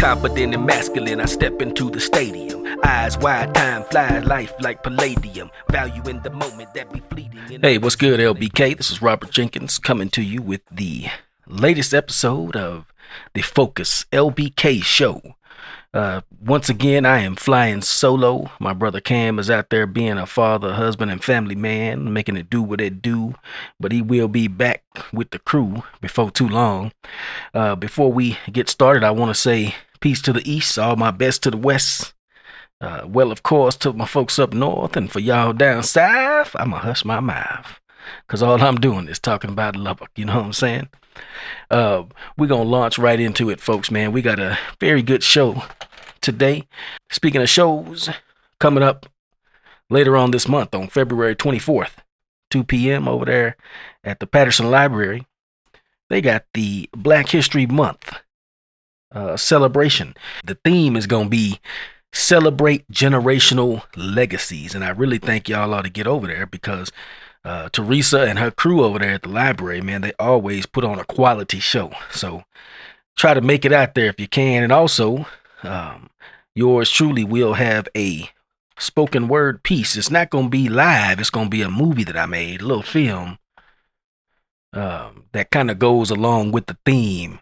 Confident and masculine, I step into the stadium. Eyes wide, time flies, life like palladium. Value in the moment that be fleeting. Hey, what's good, LBK? This is Robert Jenkins coming to you with the latest episode of the Focus LBK Show. Once again, I am flying solo. My brother Cam is out there being a father, husband, and family man, making it do what it do. But he will be back with the crew before too long. Before we get started, I want to say peace to the east, all my best to the west. Well, of course, to my folks up north, and for y'all down south, I'ma hush my mouth. Because all I'm doing is talking about Lubbock, you know what I'm saying? We're going to launch right into it, folks, man. We got a very good show today. Speaking of shows, coming up later on this month on February 24th, 2 p.m. over there at the Patterson Library, they got the Black History Month celebration. The theme is going to be Celebrate Generational Legacies, and I really think y'all ought to get over there because Teresa and her crew over there at the library, man, they always put on a quality show. So try to make it out there if you can. And also, yours truly will have a spoken word piece. It's not going to be live. It's going to be a movie that I made, a little film that kind of goes along with the theme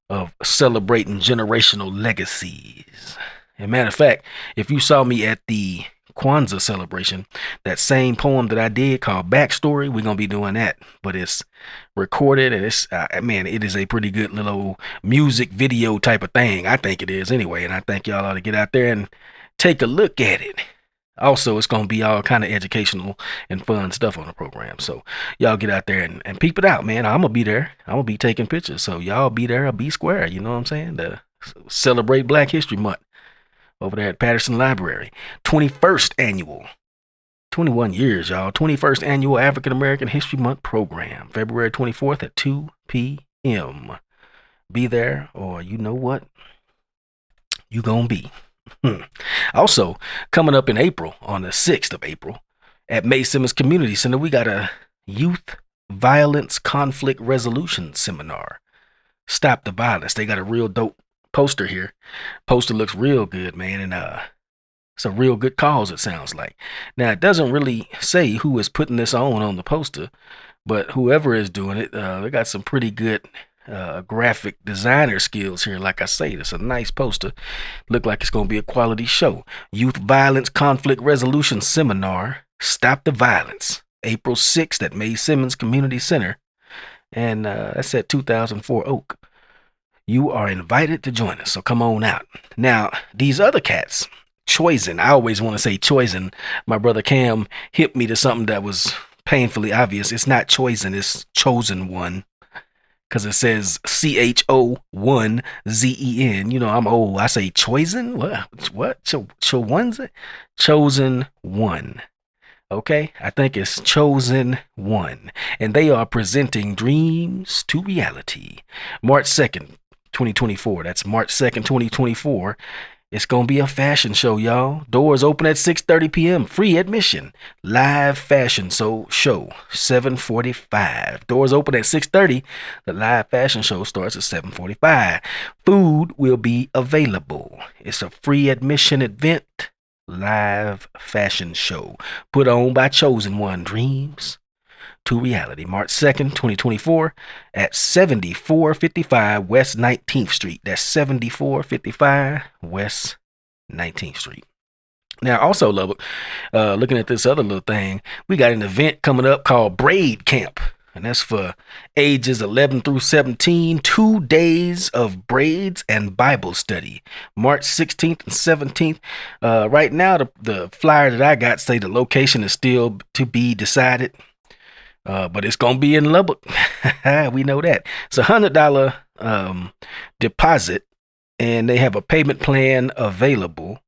of celebrating generational legacies. As a matter of fact, if you saw me at the Kwanzaa celebration, that same poem that I did called Backstory, we're going to be doing that, but it's recorded and it's, man, it is a pretty good little music video type of thing. I think it is anyway. And I think y'all ought to get out there and take a look at it. Also, it's going to be all kind of educational and fun stuff on the program. So y'all get out there and peep it out, man. I'm going to be there. I'm going to be taking pictures. So y'all be there or be square. You know what I'm saying? To celebrate Black History Month over there at Patterson Library. 21st annual, 21 years, y'all. 21st annual African American History Month program, February 24th at 2 p.m. Be there, or you know what? You gonna be. Also, coming up in April, on the 6th of April, at May Simmons Community Center, we got a Youth Violence Conflict Resolution Seminar. Stop the Violence. They got a real dope poster here. Poster looks real good, man, and it's a real good cause, it sounds like. Now, it doesn't really say who is putting this on the poster, but whoever is doing it, they got some pretty good graphic designer skills here. Like I say, it's a nice poster. Look like it's going to be a quality show. Youth Violence Conflict Resolution Seminar, Stop the Violence, April 6th at May Simmons Community Center, and that's at 2004 Oak. You are invited to join us, so come on out. Now, these other cats, Choisin, I always want to say Choisin. My brother Cam hit me to something that was painfully obvious. It's not Choisin, it's Chosen One, because it says CHO1ZEN. You know, I'm old. I say Choisin? What? Chosen One. Okay, I think it's Chosen One. And they are presenting Dreams to Reality. March 2nd. 2024. That's March 2nd, 2024. It's going to be a fashion show, y'all. Doors open at 6:30 p.m. Free admission. Live fashion show, 7:45. Doors open at 6:30. The live fashion show starts at 7:45. Food will be available. It's a free admission event. Live fashion show put on by Chosen One. Dreams to Reality, March 2nd, 2024 at 7455 West 19th Street. That's 7455 West 19th Street. Now, also, Lubbock, looking at this other little thing, we got an event coming up called Braid Camp, and that's for ages 11 through 17, 2 days of braids and Bible study, March 16th and 17th. Right now, the flyer that I got say the location is still to be decided. But it's going to be in Lubbock. We know that. It's $100 deposit, and they have a payment plan available.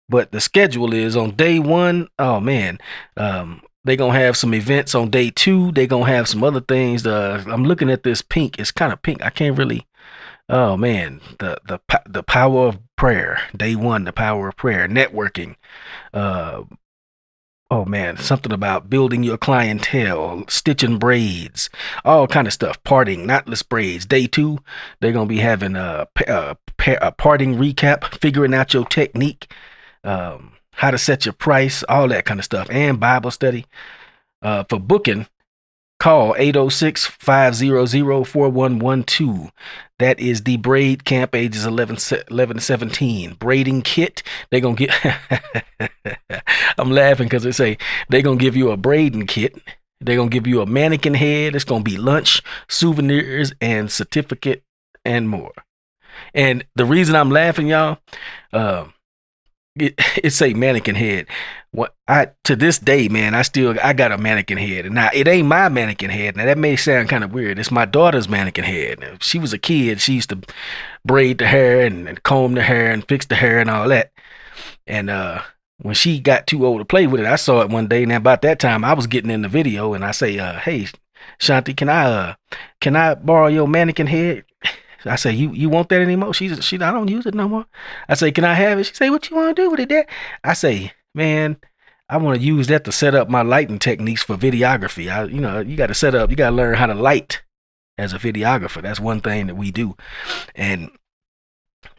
But the schedule is on day one. Oh, man. They're going to have some events on day two. They're going to have some other things. I'm looking at this pink. It's kind of pink. I can't really. Oh, man. The power of prayer. Day one, the power of prayer. Networking. oh man, something about building your clientele, stitching braids, all kind of stuff. Parting, knotless braids. Day 2, they're gonna be having a parting recap, figuring out your technique, how to set your price, all that kind of stuff, and Bible study. For booking, call 806-500-4112. That is the Braid Camp, ages 11 to 17. Braiding kit. They're going to get... I'm laughing because they say they're going to give you a braiding kit. They're going to give you a mannequin head. It's going to be lunch, souvenirs, and certificate, and more. And the reason I'm laughing, y'all, it say mannequin head. What I to this day, man, I got a mannequin head, and now it ain't my mannequin head. Now that may sound kind of weird. It's my daughter's mannequin head. Now, she was a kid. She used to braid the hair and comb the hair and fix the hair and all that. And when she got too old to play with it, I saw it one day. And about that time, I was getting in the video, and I say, "Hey, Shanti, can I borrow your mannequin head?" I say, you want that anymore? She I don't use it no more. I say, can I have it? She say, what you want to do with it, Dad? I say, man, I want to use that to set up my lighting techniques for videography. You got to set up, you got to learn how to light as a videographer. That's one thing that we do. And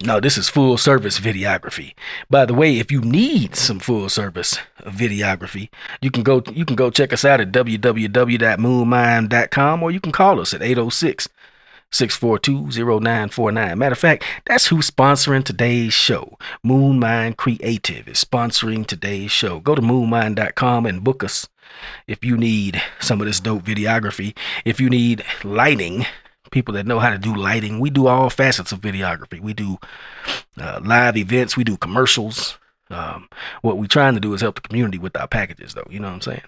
no, this is full service videography. By the way, if you need some full service videography, you can go check us out at www.moonmind.com, or you can call us at 806-642-0949. Matter of fact, that's who's sponsoring today's show. Moonmind Creative is sponsoring today's show. Go to moonmind.com and book us if you need some of this dope videography. If you need lighting, people that know how to do lighting. We do all facets of videography. We do live events. We do commercials. What we're trying to do is help the community with our packages, though. You know what I'm saying?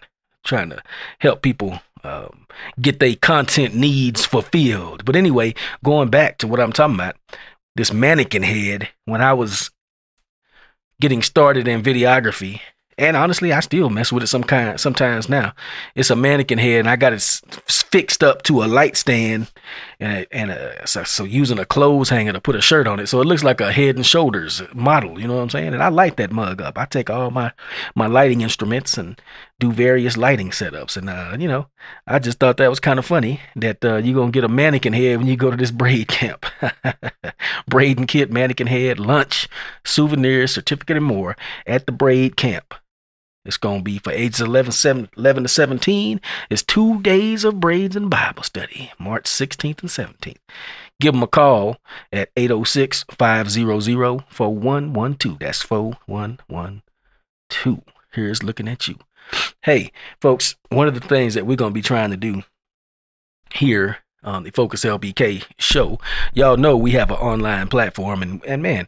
Trying to help people get their content needs fulfilled. But anyway, going back to what I'm talking about, this mannequin head, when I was getting started in videography, and honestly, I still mess with it sometimes now. It's a mannequin head, and I got it fixed up to a light stand, so using a clothes hanger to put a shirt on it, so it looks like a Head and Shoulders model. You know what I'm saying? And I light that mug up. I take all my lighting instruments and do various lighting setups, and I just thought that was kind of funny that you're gonna get a mannequin head when you go to this braid camp. Braiding kit, mannequin head, lunch, souvenirs, certificate, and more at the Braid Camp. It's going to be for ages 11 to 17. It's 2 days of braids and Bible study, March 16th and 17th. Give them a call at 806-500-4112. That's 4112. Here's looking at you. Hey, folks, one of the things that we're going to be trying to do here on the Focus LBK show, y'all know we have an online platform, and man,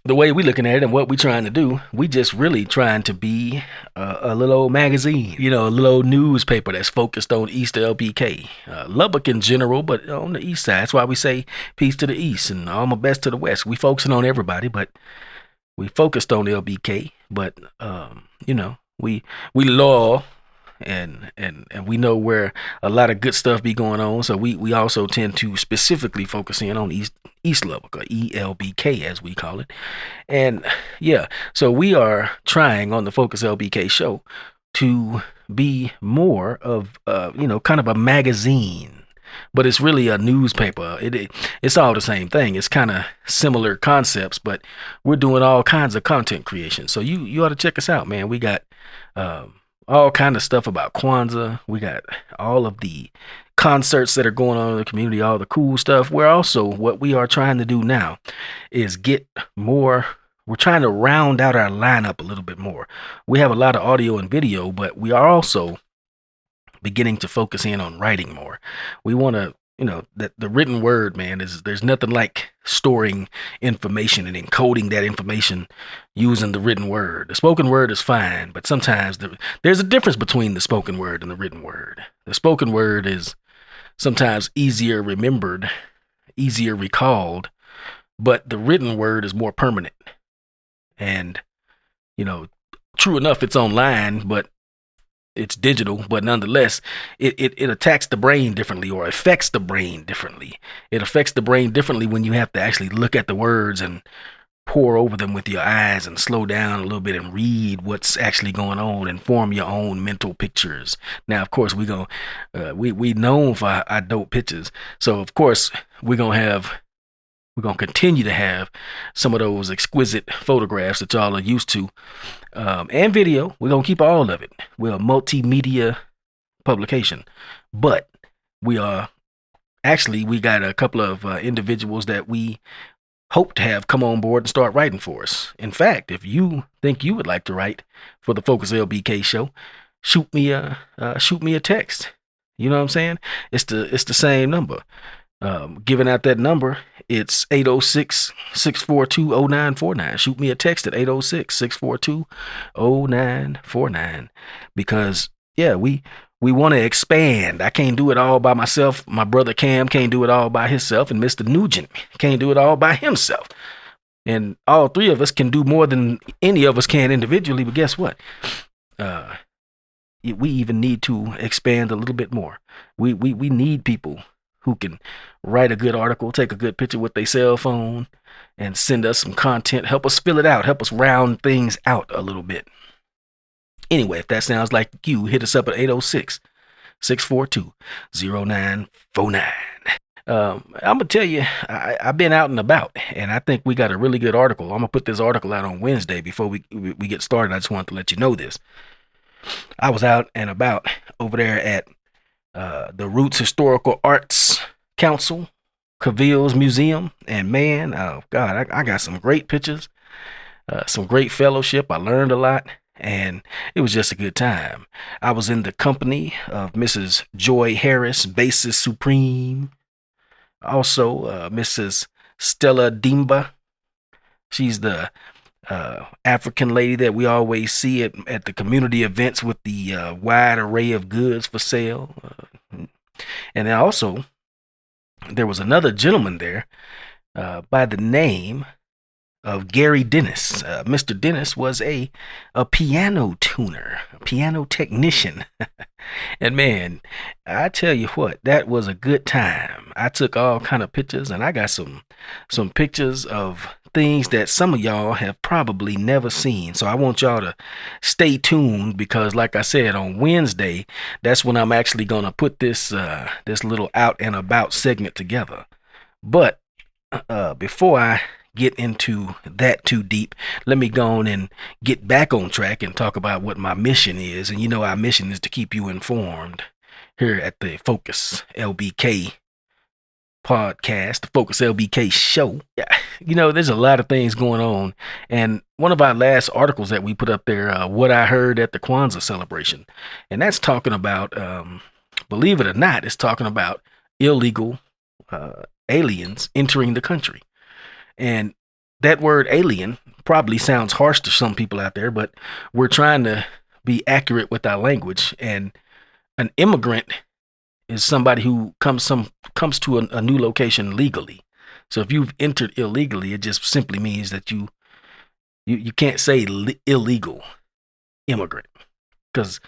the way we looking at it and what we trying to do, we just really trying to be a little old magazine, a little old newspaper that's focused on East LBK, Lubbock in general, but on the east side. That's why we say peace to the east and all my best to the west. We focusing on everybody, but we focused on LBK. But we loyal, and we know where a lot of good stuff be going on. So we also tend to specifically focus in on East Lubbock, or ELBK as we call it. And yeah, so we are trying on the Focus LBK show to be more of kind of a magazine, but it's really a newspaper. It's all the same thing. It's kind of similar concepts, but we're doing all kinds of content creation. So you ought to check us out, man. We got all kind of stuff about Kwanzaa. We got all of the concerts that are going on in the community, all the cool stuff. We're also, what we are trying to do now is get more. We're trying to round out our lineup a little bit more. We have a lot of audio and video, but we are also beginning to focus in on writing more. We want to, that the written word, man, there's nothing like storing information and encoding that information using the written word. The spoken word is fine, but sometimes there's a difference between the spoken word and the written word. The spoken word is sometimes easier remembered, easier recalled, but the written word is more permanent. And, true enough, it's online, but it's digital, but nonetheless, it attacks the brain differently, or affects the brain differently. It affects the brain differently when you have to actually look at the words and pour over them with your eyes and slow down a little bit and read what's actually going on and form your own mental pictures. Now, of course, we known for our dope pictures, so of course we're gonna continue to have some of those exquisite photographs that y'all are used to, and video. We're gonna keep all of it. We're a multimedia publication, but we are actually we got a couple of individuals that we hope to have come on board and start writing for us. In fact, if you think you would like to write for the Focus LBK show, shoot me a text. You know what I'm saying? It's the same number. Giving out that number, it's 806-642-0949. Shoot me a text at 806-642-0949, because yeah, we want to expand. I can't do it all by myself. My brother Cam can't do it all by himself, and Mr. Nugent can't do it all by himself. And all three of us can do more than any of us can individually, but guess what? We even need to expand a little bit more. We need people who can write a good article, take a good picture with their cell phone, and send us some content. Help us fill it out. Help us round things out a little bit. Anyway, if that sounds like you, hit us up at 806-642-0949. I'm going to tell you, I've been out and about, and I think we got a really good article. I'm going to put this article out on Wednesday before we get started. I just wanted to let you know this. I was out and about over there at the Roots Historical Arts Council, Caviel's Museum, and man, oh God, I got some great pictures, some great fellowship. I learned a lot, and it was just a good time. I was in the company of Mrs. Joy Harris, Bassist Supreme, also Mrs. Stella Dimba. She's the African lady that we always see at the community events with the wide array of goods for sale. And then also, there was another gentleman there by the name of Gary Dennis. Mr. Dennis was a piano tuner, a piano technician. And man, I tell you what, that was a good time. I took all kind of pictures, and I got some pictures of things that some of y'all have probably never seen. So I want y'all to stay tuned, because like I said, on Wednesday, that's when I'm actually going to put this little out and about segment together. But before I get into that too deep, let me go on and get back on track and talk about what my mission is. And you know, our mission is to keep you informed here at the Focus LBK podcast, the Focus LBK show. Yeah, you know, there's a lot of things going on, and one of our last articles that we put up there, what I heard at the Kwanzaa celebration, and that's talking about, believe it or not, it's talking about illegal aliens entering the country. And that word alien probably sounds harsh to some people out there, but we're trying to be accurate with our language. And an immigrant is somebody who comes to a new location legally. So if you've entered illegally, it just simply means that you can't say illegal immigrant, because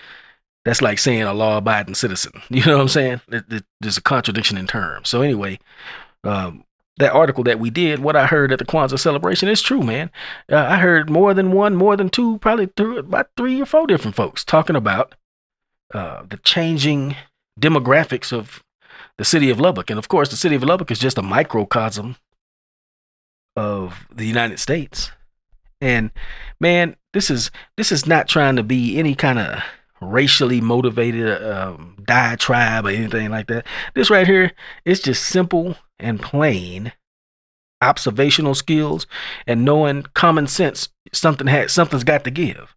that's like saying a law-abiding citizen. You know what I'm saying? There's a contradiction in terms. So anyway, that article that we did, what I heard at the Kwanzaa celebration, is true, man. I heard more than one, more than two, probably about 3 or 4 different folks talking about the changing demographics of the city of Lubbock. And of course, the city of Lubbock is just a microcosm of the United States. And man, this is not trying to be any kind of racially motivated diatribe or anything like that. This right here is just simple and plain observational skills and knowing common sense. Something's got to give.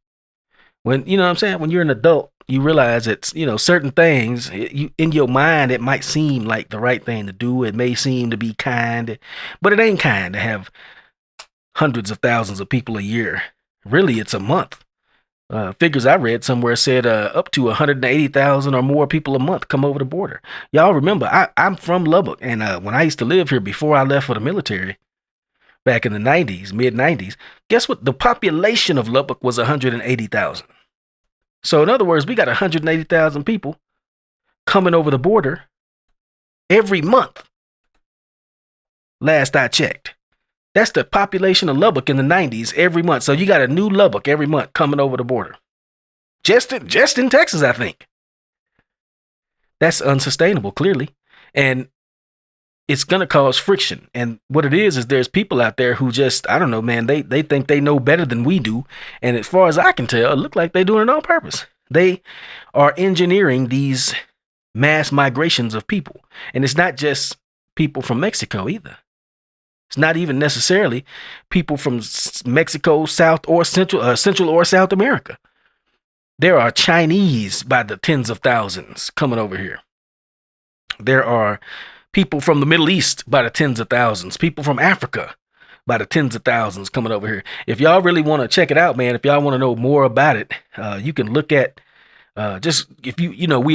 When, you know what I'm saying, when you're an adult, you realize that, you know, certain things, in your mind, it might seem like the right thing to do. It may seem to be kind, but it ain't kind to have hundreds of thousands of people a year. Really, it's a month. Figures I read somewhere said up to 180,000 or more people a month come over the border. Y'all remember, I'm from Lubbock, and when I used to live here before I left for the military back in the 90s, mid-90s, guess what? The population of Lubbock was 180,000. So in other words, we got 180,000 people coming over the border every month, last I checked. That's the population of Lubbock in the 90s every month. So you got a new Lubbock every month coming over the border. Just in Texas, I think. That's unsustainable, clearly. And it's going to cause friction. And what it is there's people out there who just, I don't know, man, they think they know better than we do. And as far as I can tell, it look like they're doing it on purpose. They are engineering these mass migrations of people. And it's not just people from Mexico either. It's not even necessarily people from Mexico, South or Central or South America. There are Chinese by the tens of thousands coming over here. There are people from the Middle East by the tens of thousands. People from Africa by the tens of thousands coming over here. If y'all really want to check it out, man, if y'all want to know more about it, you can look at just if we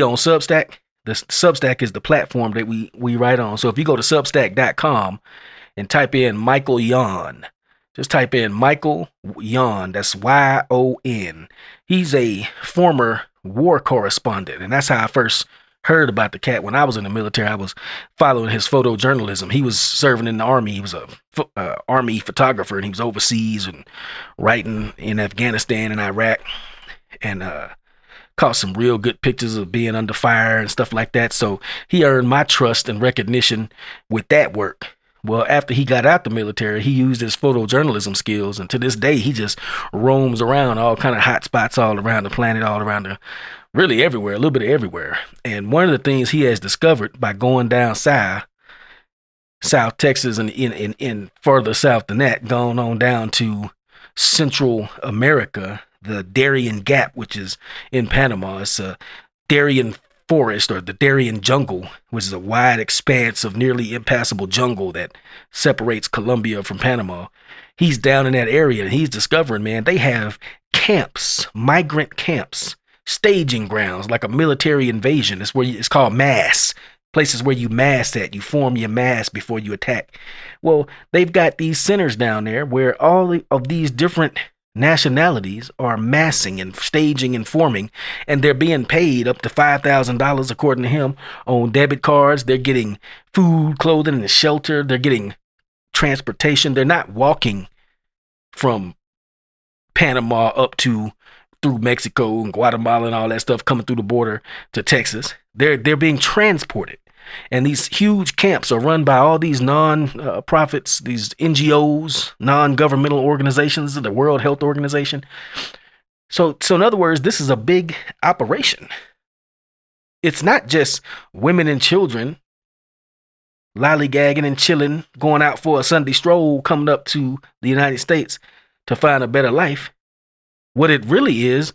on Substack. The Substack is the platform that we write on. So if you go to substack.com and type in Michael Yon, just type in Michael Yon. That's Y-O-N. He's a former war correspondent, and that's how I first heard about the cat. When I was in the military, I was following his photojournalism. He was serving in the army. He was a army photographer, and he was overseas and writing in Afghanistan and Iraq, and caught some real good pictures of being under fire and stuff like that. So he earned my trust and recognition with that work. Well, after he got out the military, he used his photojournalism skills, and to this day, he just roams around all kind of hot spots all around the planet, all around really everywhere, a little bit of everywhere. And one of the things he has discovered by going down South Texas, and in further south than that, going on down to Central America, the Darien Gap, which is in Panama. It's a Darien forest, or the Darien jungle, which is a wide expanse of nearly impassable jungle that separates Colombia from Panama. He's down in that area, and he's discovering, man, they have camps, migrant camps, staging grounds, like a military invasion. It's called mass. Places where you mass at, you form your mass before you attack. Well, they've got these centers down there where all of these different nationalities are massing and staging and forming, and they're being paid up to $5,000 according to him on debit cards. They're getting food, clothing, and shelter. They're getting transportation. They're not walking from Panama up through Mexico and Guatemala and all that stuff, coming through the border to Texas. They're being transported. And these huge camps are run by all these non-profits, these NGOs, non-governmental organizations, the World Health Organization. So in other words, this is a big operation. It's not just women and children lollygagging and chilling, going out for a Sunday stroll, coming up to the United States to find a better life. What it really is,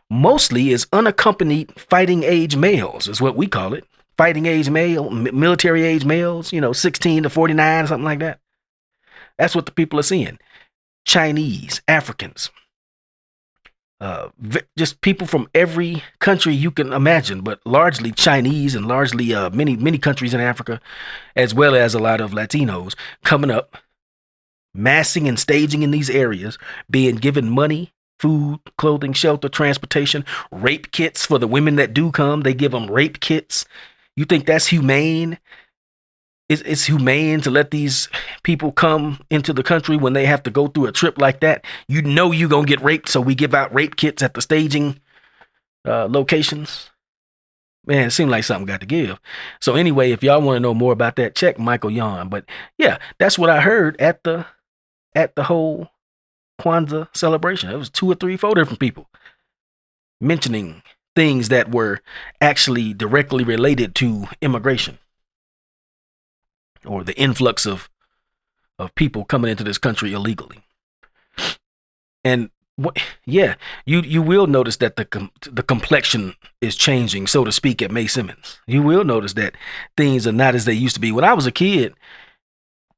mostly, is unaccompanied fighting age males, is what we call it. Fighting age male, military age males, 16 to 49, something like that. That's what the people are seeing. Chinese, Africans, just people from every country you can imagine, but largely Chinese, and largely many countries in Africa, as well as a lot of Latinos coming up, massing and staging in these areas, being given money, food, clothing, shelter, transportation, rape kits for the women that do come. They give them rape kits. You think that's humane? It's humane to let these people come into the country when they have to go through a trip like that? You know you're going to get raped, so we give out rape kits at the staging locations. Man, it seemed like something got to give. So anyway, if y'all want to know more about that, check Michael Yon. But yeah, that's what I heard at the whole Kwanzaa celebration. It was 2 or 3, 4 different people mentioning things that were actually directly related to immigration, or the influx of people coming into this country illegally. And you will notice that the complexion is changing, so to speak, at May Simmons. You will notice that things are not as they used to be. When I was a kid,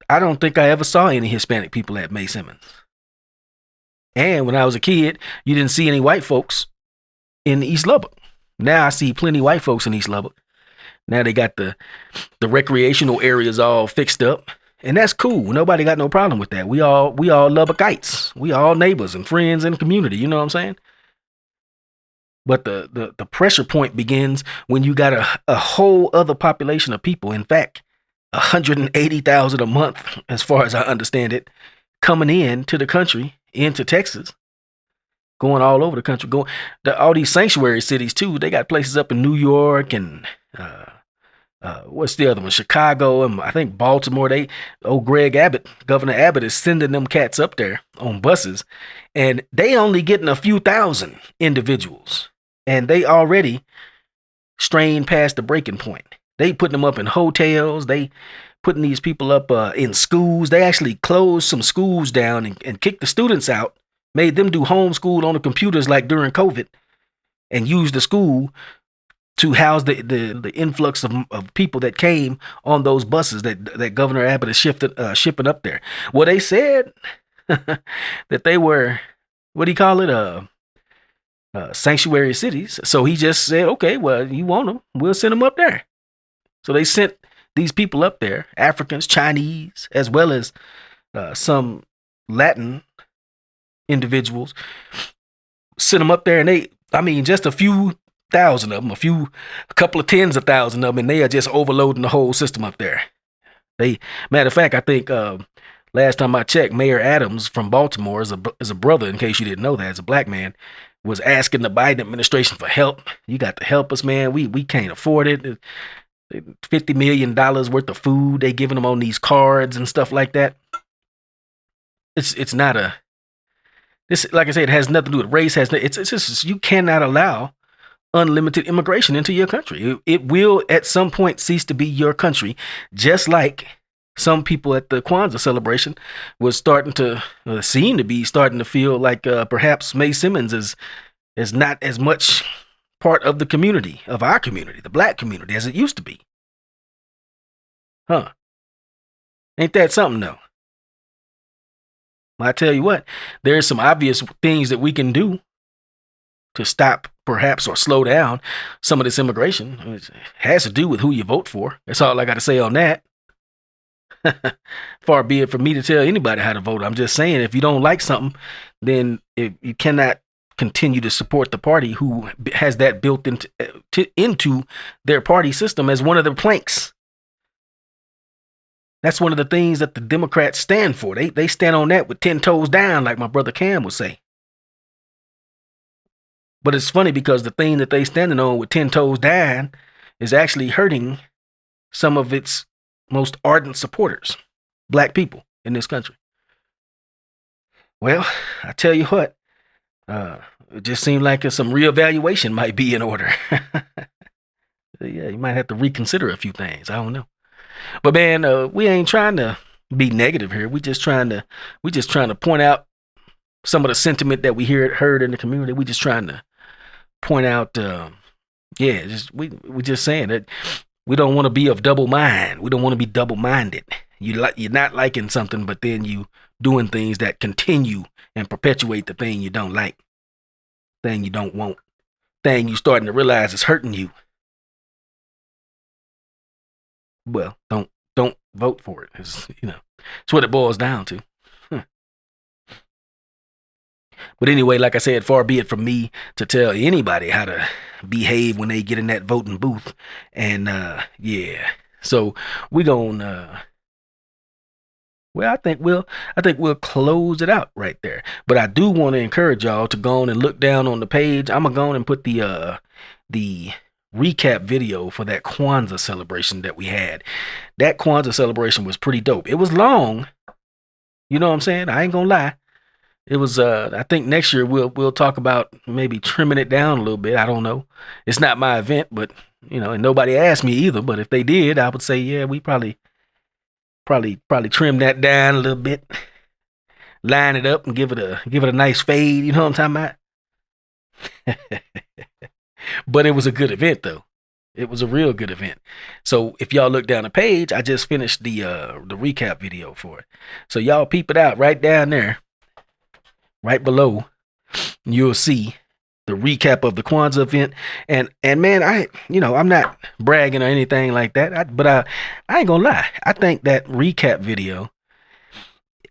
I don't think I ever saw any Hispanic people at May Simmons. And when I was a kid, you didn't see any white folks in East Lubbock. Now I see plenty of white folks in East Lubbock. Now they got the recreational areas all fixed up, and that's cool. Nobody got no problem with that. We all Lubbockites. We all neighbors and friends in the community. You know what I'm saying? But the pressure point begins when you got a whole other population of people. In fact, 180,000 a month, as far as I understand it, coming in to the country, into Texas, going all over the country, all these sanctuary cities too. They got places up in New York and what's the other one? Chicago and I think Baltimore. Greg Abbott, Governor Abbott, is sending them cats up there on buses, and they only getting a few thousand individuals, and they already strained past the breaking point. They putting them up in hotels. They putting these people up in schools. They actually closed some schools down and kicked the students out, made them do homeschool on the computers like during COVID, and used the school to house the influx of people that came on those buses that Governor Abbott is shipping up there. Well, they said that they were, what do you call it, sanctuary cities. So he just said, okay, well, you want them, we'll send them up there. So they sent these people up there, Africans, Chinese, as well as some Latin individuals, sent them up there, and just a few thousand of them, a couple of tens of thousands of them, and they are just overloading the whole system up there. Matter of fact, I think last time I checked, Mayor Adams from Baltimore is a brother, in case you didn't know that, as a black man, was asking the Biden administration for help. You got to help us, man. We can't afford it. $50 million worth of food they giving them on these cards and stuff like that. It's not like I said, it has nothing to do with race. It's just, you cannot allow unlimited immigration into your country. It will at some point cease to be your country, just like some people at the Kwanzaa celebration was starting to feel like perhaps Mae Simmons is not as much part of the community, of our community, the black community, as it used to be. Huh? Ain't that something though? I tell you what, there's some obvious things that we can do to stop, perhaps, or slow down some of this immigration. It has to do with who you vote for. That's all I got to say on that. Far be it from me to tell anybody how to vote. I'm just saying, if you don't like something, then you cannot continue to support the party who has that built into their party system as one of their planks. That's one of the things that the Democrats stand for. They stand on that with 10 toes down, like my brother Cam would say. But it's funny because the thing that they standing on with 10 toes down is actually hurting some of its most ardent supporters, black people in this country. Well, I tell you what, it just seemed like some reevaluation might be in order. Yeah, you might have to reconsider a few things. I don't know. But man, we ain't trying to be negative here. We just trying to point out some of the sentiment that we heard in the community. We just trying to point out, we just saying that we don't want to be of double mind. We don't want to be double-minded. You're not liking something, but then you doing things that continue and perpetuate the thing you don't like, thing you don't want, thing you starting to realize is hurting you. Well, don't vote for it. It's what it boils down to. But anyway, like I said, far be it from me to tell anybody how to behave when they get in that voting booth. And so we're gonna I think we'll close it out right there. But I do want to encourage y'all to go on and look down on the page. I'm gonna go on and put the recap video for that Kwanzaa celebration that we had. That Kwanzaa celebration was pretty dope. It was long. You know what I'm saying? I ain't gonna lie. It was I think next year we'll talk about maybe trimming it down a little bit. I don't know. It's not my event, but and nobody asked me either, but if they did, I would say yeah, we probably trim that down a little bit. Line it up and give it a nice fade, you know what I'm talking about? But it was a good event though. It was a real good event. So if y'all look down the page, I just finished the recap video for it. So y'all peep it out right down there. Right below, you'll see the recap of the Kwanzaa event. And man, I'm not bragging or anything like that. But I ain't gonna lie. I think that recap video,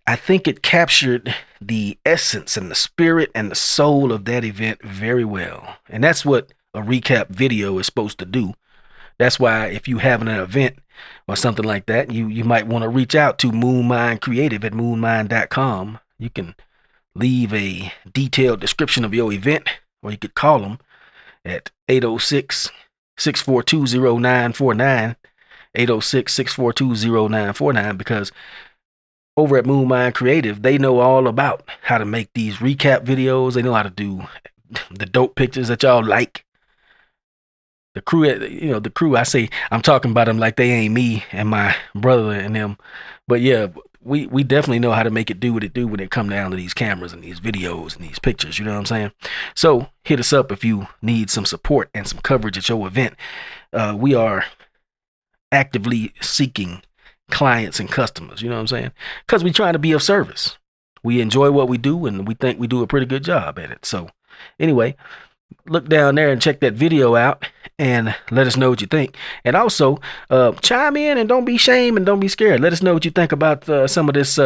I think it captured the essence and the spirit and the soul of that event very well. And that's what a recap video is supposed to do. That's why if you having an event or something like that, you might want to reach out to Moonmind Creative at moonmind.com. You can leave a detailed description of your event, or you could call them at 806-642-0949, 806-642-0949, because over at Moonmind Creative, they know all about how to make these recap videos. They know how to do the dope pictures that y'all like. The crew, I say, I'm talking about them like they ain't me and my brother and them. But yeah, we definitely know how to make it do what it do when it come down to these cameras and these videos and these pictures. You know what I'm saying? So hit us up if you need some support and some coverage at your event. We are actively seeking clients and customers. You know what I'm saying? Because we trying to be of service. We enjoy what we do, and we think we do a pretty good job at it. So anyway, look down there and check that video out and let us know what you think. And also chime in, and don't be ashamed and don't be scared. Let us know what you think about some of this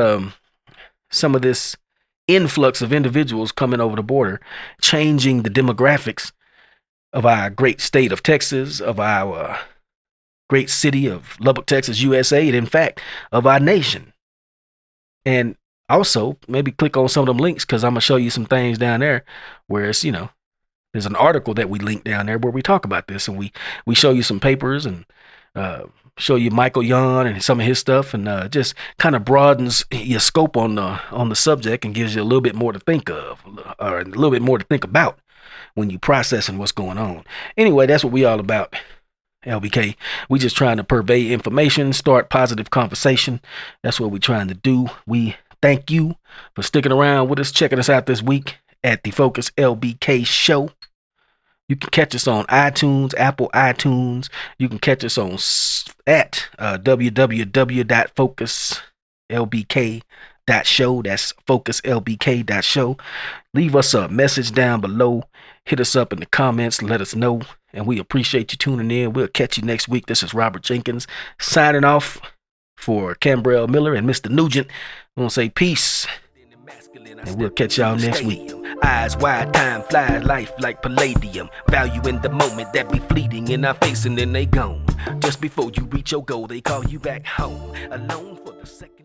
influx of individuals coming over the border, changing the demographics of our great state of Texas, of our great city of Lubbock, Texas, USA, and in fact of our nation. And also maybe click on some of them links, because I'm gonna show you some things down there where it's, there's an article that we link down there where we talk about this, and we show you some papers and show you Michael Yon and some of his stuff, and just kind of broadens your scope on the subject and gives you a little bit more to think of, or a little bit more to think about when you processing what's going on. Anyway, that's what we all about, LBK. We just trying to purvey information, start positive conversation. That's what we're trying to do. We thank you for sticking around with us, checking us out this week at the Focus LBK Show. You can catch us on iTunes, Apple iTunes. You can catch us on at www.focuslbk.show. That's focuslbk.show. Leave us a message down below. Hit us up in the comments. Let us know. And we appreciate you tuning in. We'll catch you next week. This is Robert Jenkins signing off for Cambrell Miller and Mr. Nugent. I'm going to say peace. And we'll catch y'all next week. Eyes wide, time flies, life like palladium. Value in the moment that be fleeting in our face, and then they gone. Just before you reach your goal, they call you back home. Alone for the second.